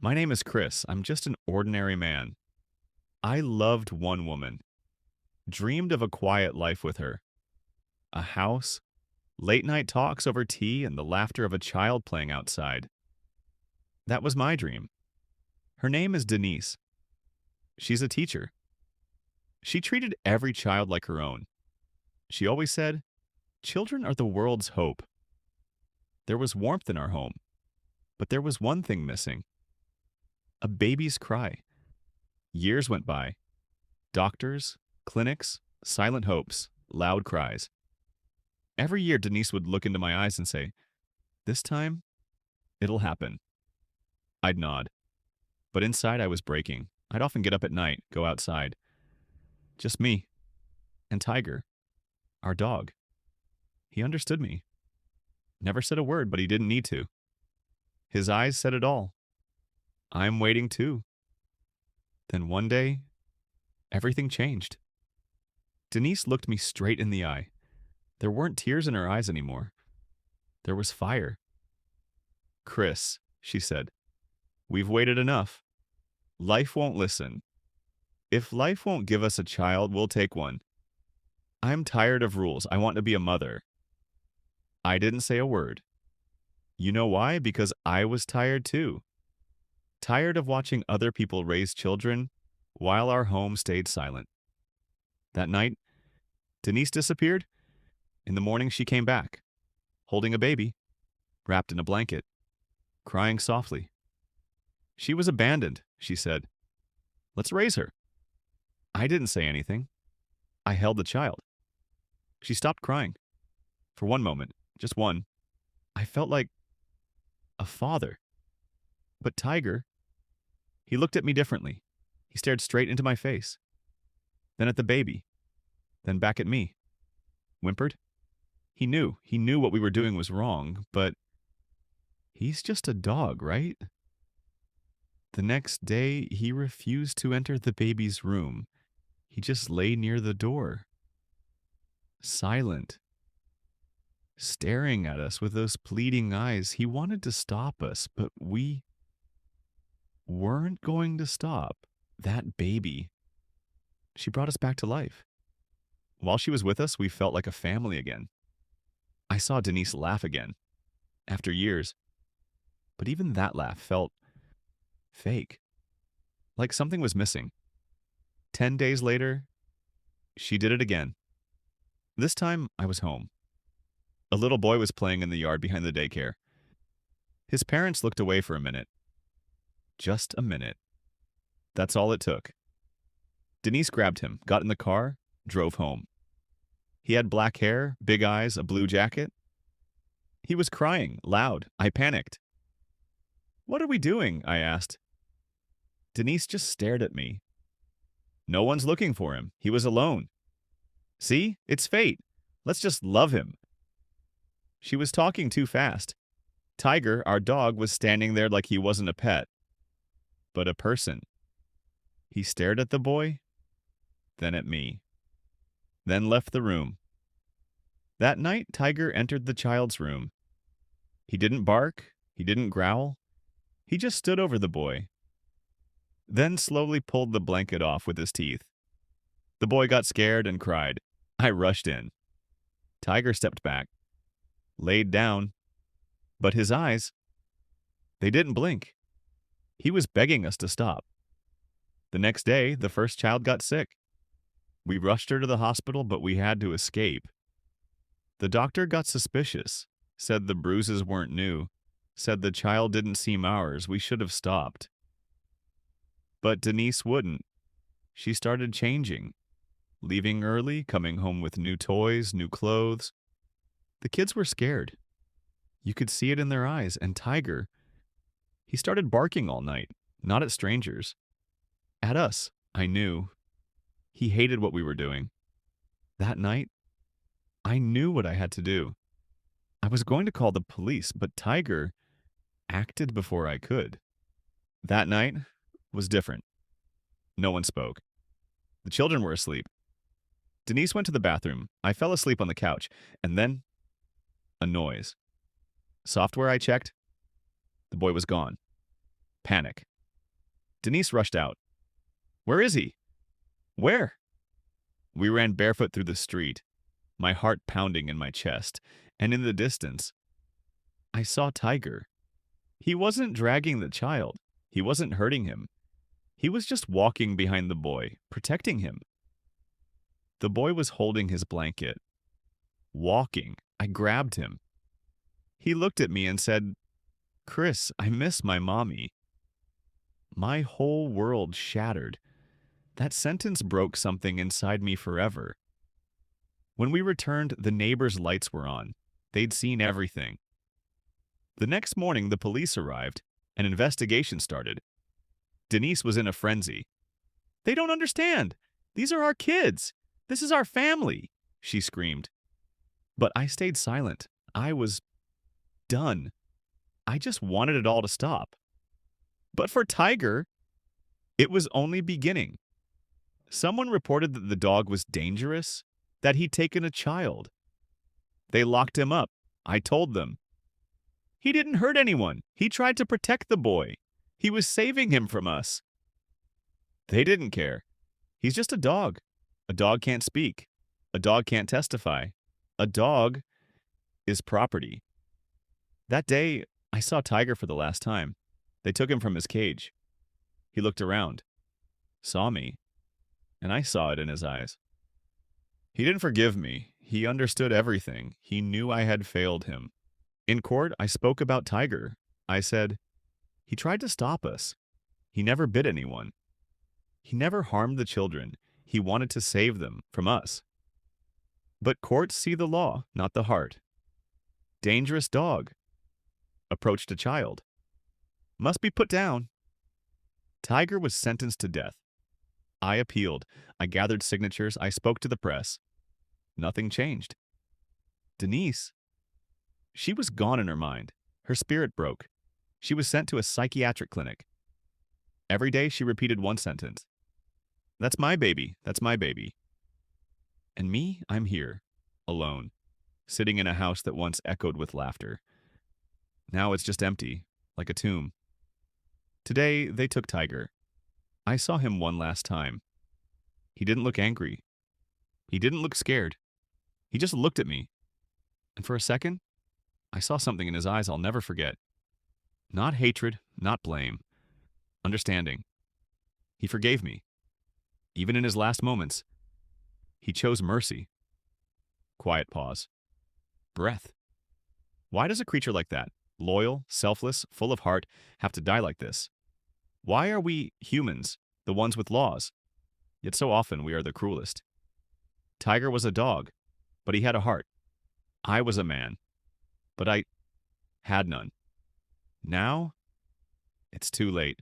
My name is Chris. I'm just an ordinary man. I loved one woman, dreamed of a quiet life with her, a house, late night talks over tea, and the laughter of a child playing outside. That was my dream. Her name is Denise. She's a teacher. She treated every child like her own. She always said, "Children are the world's hope." There was warmth in our home, but there was one thing missing: a baby's cry. Years went by. Doctors, clinics, silent hopes, loud cries. Every year, Denise would look into my eyes and say, "This time, it'll happen." I'd nod, but inside I was breaking. I'd often get up at night, go outside. Just me and Tiger, our dog. He understood me. Never said a word, but he didn't need to. His eyes said it all. I'm waiting too. Then one day, everything changed. Denise looked me straight in the eye. There weren't tears in her eyes anymore. There was fire. "Chris," she said, "we've waited enough. Life won't listen. If life won't give us a child, we'll take one. I'm tired of rules. I want to be a mother." I didn't say a word. You know why? Because I was tired too. Tired of watching other people raise children while our home stayed silent. That night, Denise disappeared. In the morning, she came back, holding a baby, wrapped in a blanket, crying softly. She was abandoned, she said. "Let's raise her." I didn't say anything. I held the child. She stopped crying. For one moment, just one, I felt like a father. But Tiger, he looked at me differently. He stared straight into my face, then at the baby, then back at me. Whimpered. He knew what we were doing was wrong, but he's just a dog, right? The next day, he refused to enter the baby's room. He just lay near the door, silent, staring at us with those pleading eyes. He wanted to stop us, but we weren't going to stop. That baby, she brought us back to life. While she was with us, we felt like a family again. I saw Denise laugh again, after years. But even that laugh felt fake, like something was missing. 10 days later, she did it again. This time, I was home. A little boy was playing in the yard behind the daycare. His parents looked away for a minute. Just a minute. That's all it took. Denise grabbed him, got in the car, drove home. He had black hair, big eyes, a blue jacket. He was crying, loud. I panicked. "What are we doing?" I asked. Denise just stared at me. "No one's looking for him. He was alone. See? It's fate. Let's just love him." She was talking too fast. Tiger, our dog, was standing there like he wasn't a pet, but a person. He stared at the boy, then at me, then left the room. That night, Tiger entered the child's room. He didn't bark. He didn't growl. He just stood over the boy, then slowly pulled the blanket off with his teeth. The boy got scared and cried. I rushed in. Tiger stepped back, laid down, but his eyes, they didn't blink. He was begging us to stop. The next day, the first child got sick. We rushed her to the hospital, but we had to escape. The doctor got suspicious, said the bruises weren't new, said the child didn't seem ours. We should have stopped. But Denise wouldn't. She started changing, leaving early, coming home with new toys, new clothes. The kids were scared. You could see it in their eyes, and Tiger, he started barking all night, not at strangers. At us, I knew. He hated what we were doing. That night, I knew what I had to do. I was going to call the police, but Tiger acted before I could. That night was different. No one spoke. The children were asleep. Denise went to the bathroom. I fell asleep on the couch, and then a noise. Software I checked. The boy was gone. Panic. Denise rushed out. Where is he? Where? We ran barefoot through the street, my heart pounding in my chest, and in the distance, I saw Tiger. He wasn't dragging the child. He wasn't hurting him. He was just walking behind the boy, protecting him. The boy was holding his blanket. Walking. I grabbed him. He looked at me and said, Chris, I miss my mommy. My whole world shattered. That sentence broke something inside me forever. When we returned, the neighbors' lights were on. They'd seen everything. The next morning, the police arrived. An investigation started. Denise was in a frenzy. They don't understand. These are our kids. This is our family, she screamed. But I stayed silent. I was done. I just wanted it all to stop. But for Tiger, it was only beginning. Someone reported that the dog was dangerous, that he'd taken a child. They locked him up. I told them. He didn't hurt anyone. He tried to protect the boy. He was saving him from us. They didn't care. He's just a dog. A dog can't speak. A dog can't testify. A dog is property. That day, I saw Tiger for the last time. They took him from his cage. He looked around, saw me, and I saw it in his eyes. He didn't forgive me. He understood everything. He knew I had failed him. In court, I spoke about Tiger. I said, he tried to stop us. He never bit anyone. He never harmed the children. He wanted to save them from us. But courts see the law, not the heart. Dangerous dog. Approached a child. Must be put down. Tiger was sentenced to death. I appealed. I gathered signatures. I spoke to the press. Nothing changed. Denise, she was gone in her mind. Her spirit broke. She was sent to a psychiatric clinic. Every day she repeated one sentence. That's my baby. That's my baby. And me, I'm here, alone, sitting in a house that once echoed with laughter. Now it's just empty, like a tomb. Today, they took Tiger. I saw him one last time. He didn't look angry. He didn't look scared. He just looked at me. And for a second, I saw something in his eyes I'll never forget. Not hatred, not blame. Understanding. He forgave me. Even in his last moments, he chose mercy. Quiet pause. Breath. Why does a creature like that, loyal, selfless, full of heart, have to die like this? Why are we humans, the ones with laws? Yet so often we are the cruelest. Tiger was a dog, but he had a heart. I was a man, but I had none. Now, it's too late.